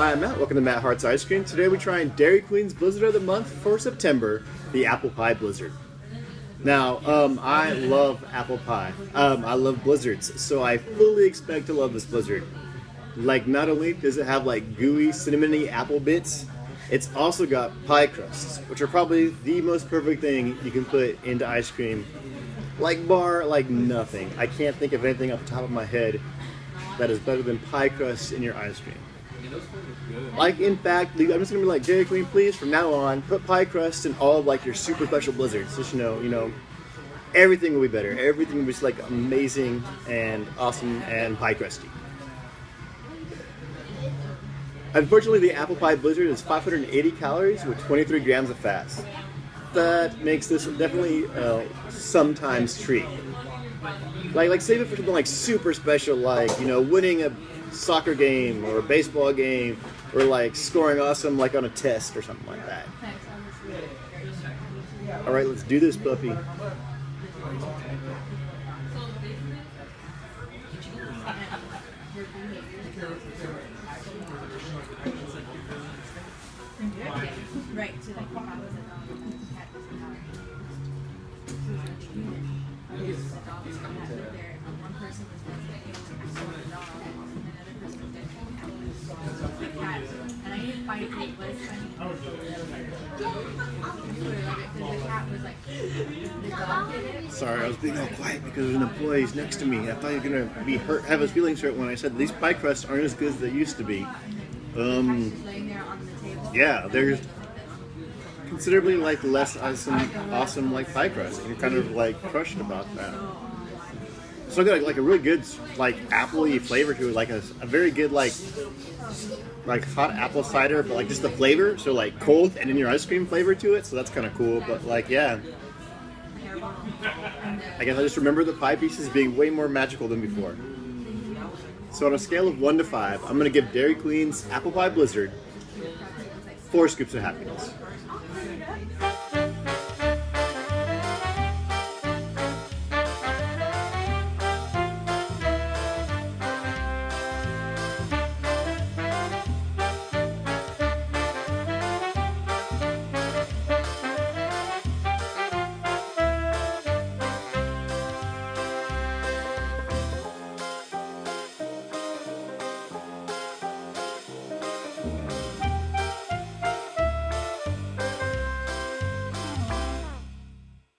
Hi, I'm Matt. Welcome to Matt Hart's Ice Cream. Today we're trying Dairy Queen's Blizzard of the Month for September, the Apple Pie Blizzard. Now, I love apple pie. I love blizzards, so I fully expect to love this blizzard. Like, not only does it have like gooey, cinnamony apple bits, it's also got pie crusts, which are probably the most perfect thing you can put into ice cream. Like nothing. I can't think of anything off the top of my head that is better than pie crusts in your ice cream. Like, in fact, I'm just gonna be like, Dairy Queen, please, from now on, put pie crust in all of like your super special blizzards. Just everything will be better. Everything will be just like amazing and awesome and pie crusty. Unfortunately, the apple pie blizzard is 580 calories with 23 grams of fat. That makes this definitely sometimes treat. Like save it for something like super special, like winning a soccer game or a baseball game, or like scoring awesome like on a test or something like that. All right, let's do this, puppy. Right, so like how was it? Cat doesn't have one person was the dog, and another person was the cat. And I didn't find it was funny. The cat was like, the dog did it. Sorry, I was being all quiet because there's an employee next to me. I thought you were gonna be hurt, have his feelings hurt when I said these pie crusts aren't as good as they used to be. Laying there on the table. Yeah, they're considerably like less awesome like pie crust. You're kind of like crushed about that. So got like a really good like apple-y flavor to it, like a very good like hot apple cider, but like just the flavor, so like cold and in your ice cream flavor to it. So that's kind of cool. But like, yeah, I guess I just remember the pie pieces being way more magical than before. So on a scale of 1 to 5, I'm gonna give Dairy Queen's Apple Pie Blizzard 4 scoops of happiness.